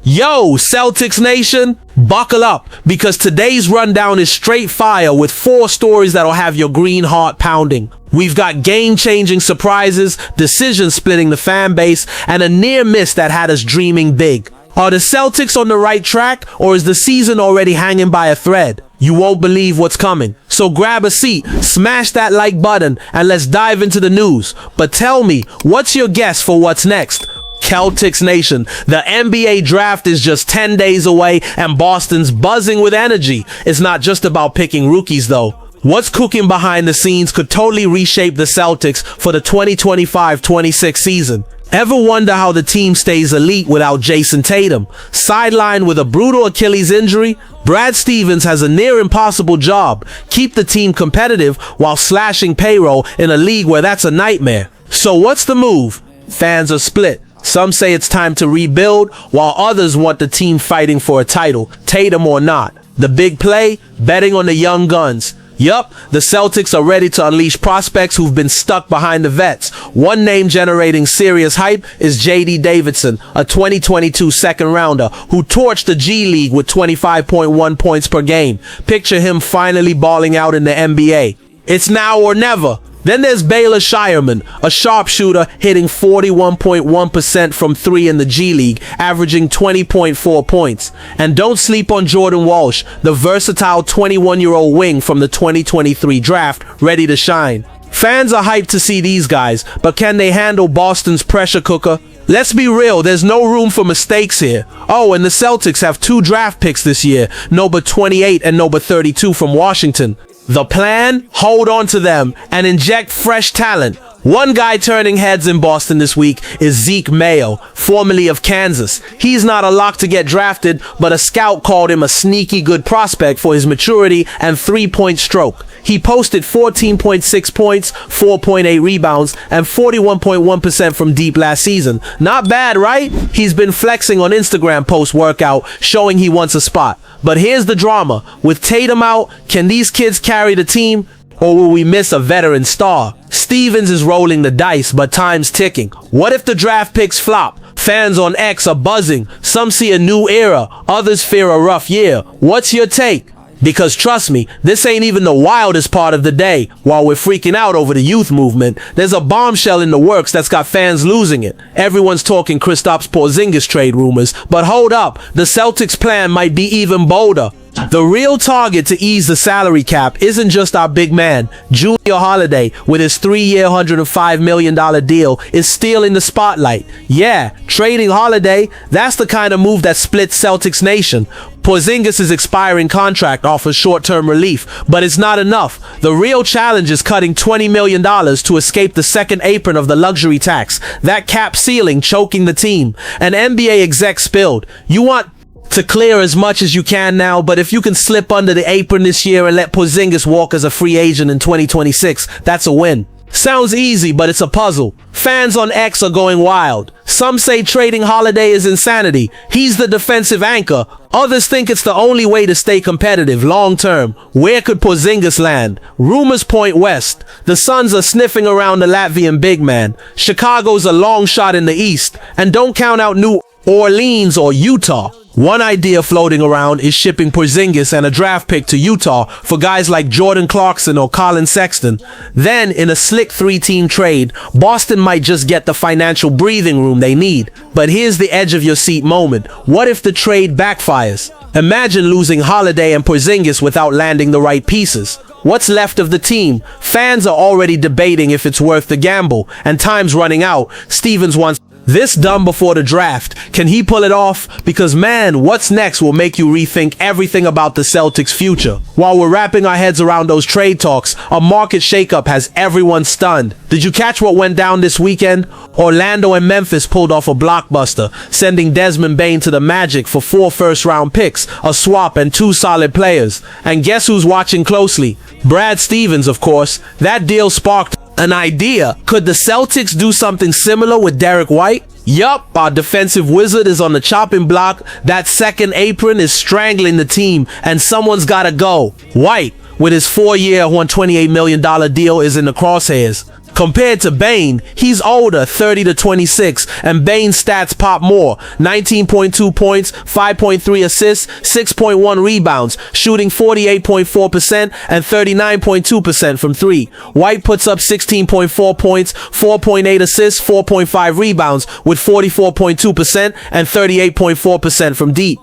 Yo, Celtics Nation, buckle up, because today's rundown is straight fire with 4 stories that'll have your green heart pounding. We've got game-changing surprises, decisions splitting the fan base, and a near miss that had us dreaming big. Are the Celtics on the right track, or is the season already hanging by a thread? You won't believe what's coming. So grab a seat, smash that like button, and let's dive into the news. But tell me, what's your guess for what's next? Celtics Nation, the NBA draft is just 10 days away and Boston's buzzing with energy. It's not just about picking rookies though. What's cooking behind the scenes could totally reshape the Celtics for the 2025-26 season. Ever wonder how the team stays elite without Jason Tatum? Sidelined with a brutal Achilles injury, Brad Stevens has a near impossible job. Keep the team competitive while slashing payroll in a league where that's a nightmare. So what's the move? Fans are split. Some say it's time to rebuild, while others want the team fighting for a title, Tatum or not. The big play? Betting on the young guns. Yup, the Celtics are ready to unleash prospects who've been stuck behind the vets. One name generating serious hype is J.D. Davidson, a 2022 second rounder who torched the G League with 25.1 points per game. Picture him finally balling out in the NBA. It's now or never. Then there's Baylor Shireman, a sharpshooter hitting 41.1% from 3 in the G League, averaging 20.4 points. And don't sleep on Jordan Walsh, the versatile 21-year-old wing from the 2023 draft, ready to shine. Fans are hyped to see these guys, but can they handle Boston's pressure cooker? Let's be real, there's no room for mistakes here. Oh, and the Celtics have 2 draft picks this year, number 28 and number 32 from Washington. The plan? Hold on to them and inject fresh talent. One guy turning heads in Boston this week is Zeke Mayo, formerly of Kansas. He's not a lock to get drafted, but a scout called him a sneaky good prospect for his maturity and 3-point stroke. He posted 14.6 points, 4.8 rebounds, and 41.1% from deep last season. Not bad, right? He's been flexing on Instagram post-workout, showing he wants a spot. But here's the drama. With Tatum out, can these kids carry the team? Or will we miss a veteran star? Stevens is rolling the dice, but time's ticking. What if the draft picks flop? Fans on X are buzzing. Some see a new era. Others fear a rough year. What's your take? Because trust me, this ain't even the wildest part of the day. While we're freaking out over the youth movement, there's a bombshell in the works that's got fans losing it. Everyone's talking Kristaps Porzingis trade rumors, but hold up, the Celtics plan might be even bolder. The real target to ease the salary cap isn't just our big man. Junior Holiday, with his 3-year $105 million deal, is still in the spotlight. Yeah, trading Holiday, that's the kind of move that splits Celtics Nation. Porzingis' expiring contract offers short-term relief, but it's not enough. The real challenge is cutting $20 million to escape the second apron of the luxury tax. That cap ceiling choking the team. An NBA exec spilled, "You want to clear as much as you can now, but if you can slip under the apron this year and let Porzingis walk as a free agent in 2026, that's a win." Sounds easy, but it's a puzzle. Fans on X are going wild. Some say trading Holiday is insanity. He's the defensive anchor. Others think it's the only way to stay competitive long term. Where could Porzingis land? Rumors point west. The Suns are sniffing around the Latvian big man. Chicago's a long shot in the East. And don't count out New Orleans or Utah. One idea floating around is shipping Porzingis and a draft pick to Utah for guys like Jordan Clarkson or Colin Sexton. Then, in a slick 3-team trade, Boston might just get the financial breathing room they need. But here's the edge of your seat moment. What if the trade backfires? Imagine losing Holiday and Porzingis without landing the right pieces. What's left of the team? Fans are already debating if it's worth the gamble, and time's running out. Stevens wants this done before the draft. Can he pull it off? Because man, what's next will make you rethink everything about the Celtics' future. While we're wrapping our heads around those trade talks, a market shakeup has everyone stunned. Did you catch what went down this weekend? Orlando and Memphis pulled off a blockbuster, sending Desmond Bane to the Magic for 4 first-round picks, a swap, and 2 solid players. And guess who's watching closely? Brad Stevens, of course. That deal sparked an idea. Could the Celtics do something similar with Derek White? Yup, our defensive wizard is on the chopping block. That second apron is strangling the team, and someone's gotta go. White, with his 4-year $128 million deal, is in the crosshairs. Compared to Bane, he's older, 30 to 26, and Bane's stats pop more. 19.2 points, 5.3 assists, 6.1 rebounds, shooting 48.4% and 39.2% from 3. White puts up 16.4 points, 4.8 assists, 4.5 rebounds with 44.2% and 38.4% from deep.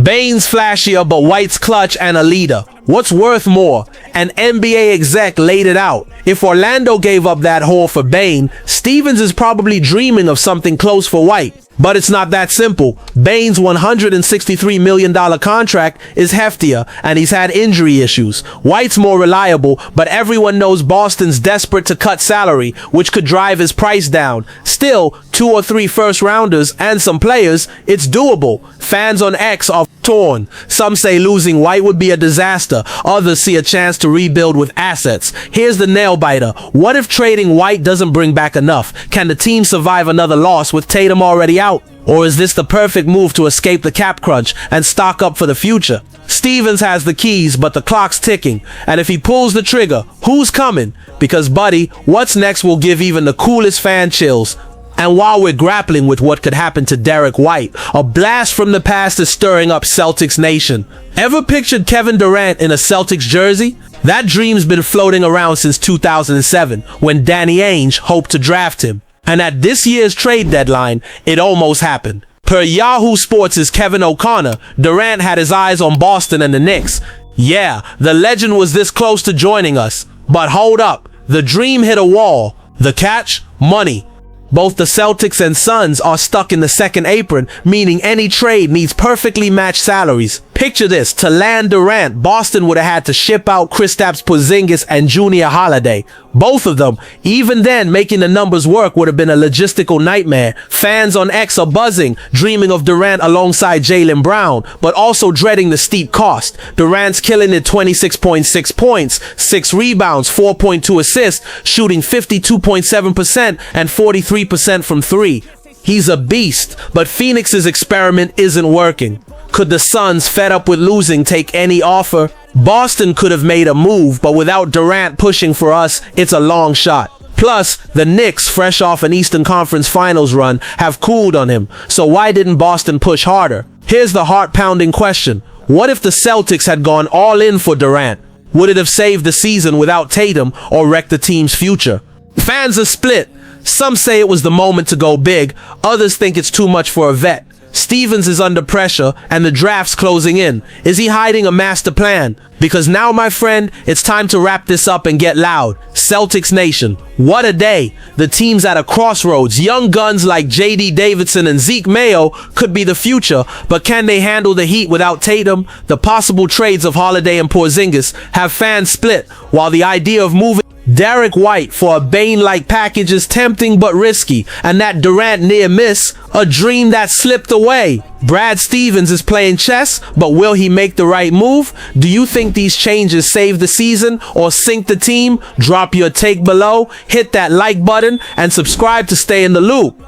Bane's flashier, but White's clutch and a leader. What's worth more? An NBA exec laid it out. If Orlando gave up that haul for Bane, Stevens is probably dreaming of something close for White. But it's not that simple. Bane's $163 million contract is heftier, and he's had injury issues. White's more reliable, but everyone knows Boston's desperate to cut salary, which could drive his price down. Still, 2 or 3 first-rounders and some players, it's doable. Fans on X are torn. Some say losing White would be a disaster. Others see a chance to rebuild with assets. Here's the nail-biter. What if trading White doesn't bring back enough? Can the team survive another loss with Tatum already out? Or is this the perfect move to escape the cap crunch and stock up for the future? Stevens has the keys, but the clock's ticking. And if he pulls the trigger, who's coming? Because, buddy, what's next will give even the coolest fan chills. And while we're grappling with what could happen to Derek White, a blast from the past is stirring up Celtics Nation. Ever pictured Kevin Durant in a Celtics jersey? That dream's been floating around since 2007, when Danny Ainge hoped to draft him. And at this year's trade deadline, it almost happened. Per Yahoo Sports' Kevin O'Connor, Durant had his eyes on Boston and the Knicks. Yeah, the legend was this close to joining us. But hold up, the dream hit a wall. The catch? Money. Both the Celtics and Suns are stuck in the second apron, meaning any trade needs perfectly matched salaries. Picture this, to land Durant, Boston would have had to ship out Kristaps Porzingis and Junior Holiday. Both of them, even then making the numbers work would have been a logistical nightmare. Fans on X are buzzing, dreaming of Durant alongside Jaylen Brown, but also dreading the steep cost. Durant's killing it 26.6 points, 6 rebounds, 4.2 assists, shooting 52.7% and 43% from 3. He's a beast, but Phoenix's experiment isn't working. Could the Suns, fed up with losing, take any offer? Boston could have made a move, but without Durant pushing for us, it's a long shot. Plus, the Knicks, fresh off an Eastern Conference Finals run, have cooled on him, so why didn't Boston push harder? Here's the heart-pounding question. What if the Celtics had gone all in for Durant? Would it have saved the season without Tatum or wrecked the team's future? Fans are split. Some say it was the moment to go big, others think it's too much for a vet. Stevens is under pressure and the draft's closing in. Is he hiding a master plan? Because now, my friend, it's time to wrap this up and get loud. Celtics Nation, what a day. The team's at a crossroads. Young guns like J.D. Davidson and Zeke Mayo could be the future, but can they handle the heat without Tatum? The possible trades of Holiday and Porzingis have fans split, while the idea of moving Derek White for a Bane-like package is tempting but risky, and that Durant near miss, a dream that slipped away. Brad Stevens is playing chess, but will he make the right move? Do you think these changes save the season or sink the team? Drop your take below, hit that like button, and subscribe to stay in the loop.